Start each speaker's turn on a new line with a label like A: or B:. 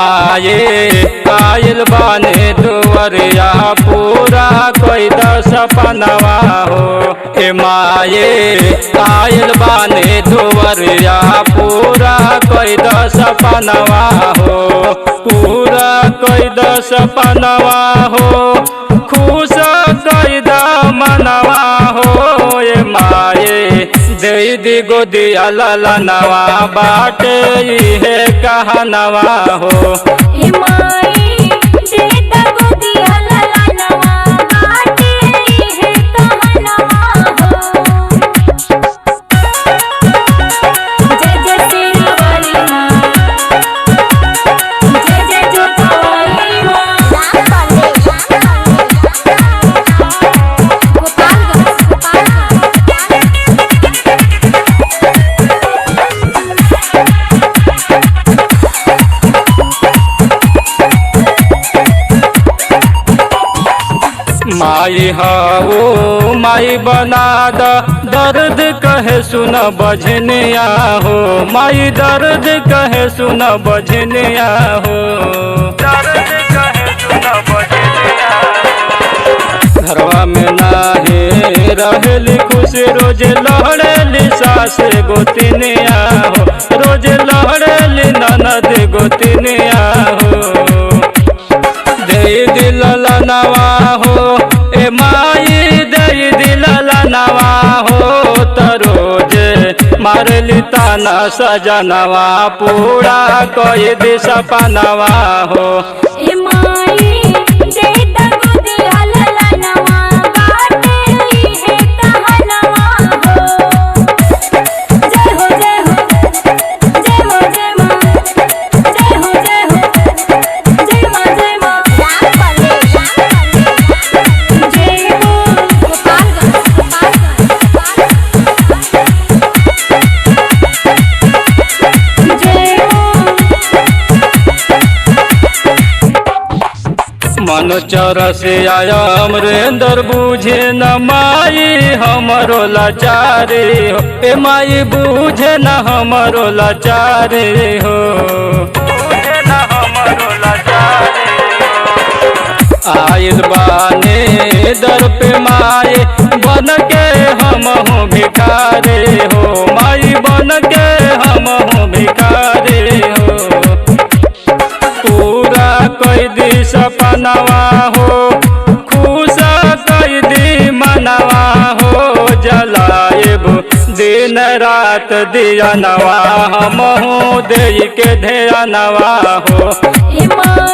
A: माये आयल बाने दुवरिया पूरा कोई दस सपनवा हो। ए माये आयल बाने दुवरिया पूरा कोई दस सपनवा हो। पूरा कोई दस सपनवा हो खुश कोई मनवा हो। ए माये दे दी गोदिया ललनवा बाटे है कहनवा हो।
B: ए माई दे दा गोदिया ललनवा बाटे है कहनवा हो। जय जय श्री वाली माँ, जय जय जोता वाली माँ।
A: माई हो माई बना द दर्द कहे सुन बजनिया हो। माई दर्द कहे सुन बजनिया हो। दर्द कहे सुन बजनिया हो। घरवा में नाहे रहेली खुश रोज लहड़ेली सास गोतिनिया हो। रोज लहड़ेली ननद गोतिनिया हो। दे दिल लनवा हो ए माई दे दिल लनवा हो। तरोज मारली ताना सजनवा पूरा कोई दिस सपनवा हो।
B: ए माई दे दा गोदिया ललनवा बाटे है कहनवा हो। जय हो जय हो जय हो जय माँ, जय हो जय हो जय माँ जय माँ। जय हो जय हो।
A: मन चरसे आया अमरेंद्र बुझे न माई हमरो लाचारे हो। ए माई बुझे न हमरो लाचारे हो। बुझे न हमरो लाचारे हो। आइल बाने दर पे माई बन के हम हूँ भिखारे हो। माई बन के हम हूँ भिखारे हो। पूरा कोई दी सपनवा हो खुश कोई दी मनवा हो। जलाएब दिन रात दिया नवा हम हूँ दे के ध्यानवा हो।
B: ए माँ